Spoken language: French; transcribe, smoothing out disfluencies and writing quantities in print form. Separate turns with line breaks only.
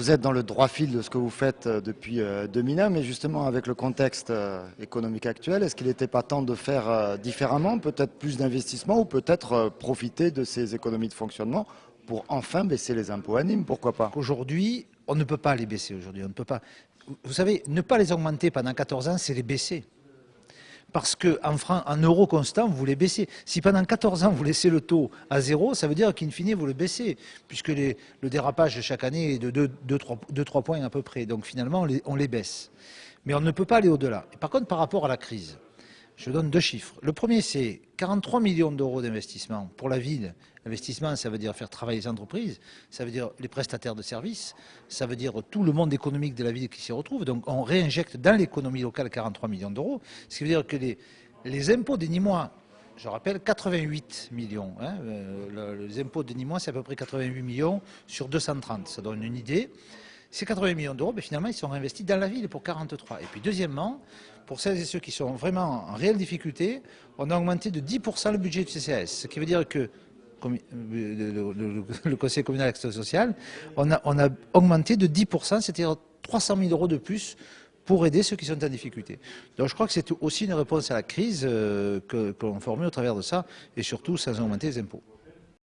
Vous êtes dans le droit fil de ce que vous faites depuis 2001, mais justement avec le contexte économique actuel, est-ce qu'il n'était pas temps de faire différemment, peut-être plus d'investissement ou peut-être profiter de ces économies de fonctionnement pour enfin baisser les impôts à Nîmes, pourquoi pas?
Aujourd'hui, on ne peut pas les baisser aujourd'hui. On ne peut pas. Vous savez, ne pas les augmenter pendant 14 ans, c'est les baisser. Parce qu'en euros constants, vous les baissez. Si pendant 14 ans, vous laissez le taux à zéro, ça veut dire qu'in fine, vous le baissez, puisque le dérapage de chaque année est de 2-3 points à peu près. Donc finalement, on les baisse. Mais on ne peut pas aller au-delà. Par contre, par rapport à la crise, je donne deux chiffres. Le premier, c'est 43 millions d'euros d'investissement pour la ville. Investissement, ça veut dire faire travailler les entreprises, ça veut dire les prestataires de services, ça veut dire tout le monde économique de la ville qui s'y retrouve. Donc on réinjecte dans l'économie locale 43 millions d'euros, ce qui veut dire que les impôts des Nîmois, je rappelle, 88 millions. Hein, les impôts des Nîmois, c'est à peu près 88 millions sur 230. Ça donne une idée. Ces 80 millions d'euros, ben finalement, ils sont réinvestis dans la ville pour 43. Et puis deuxièmement, pour celles et ceux qui sont vraiment en réelle difficulté, on a augmenté de 10% le budget du CCAS. Ce qui veut dire que le Conseil communal d'action sociale, on a augmenté de 10%, c'est-à-dire 300 000 euros de plus pour aider ceux qui sont en difficulté. Donc je crois que c'est aussi une réponse à la crise que l'on formule au travers de ça, et surtout sans augmenter les impôts.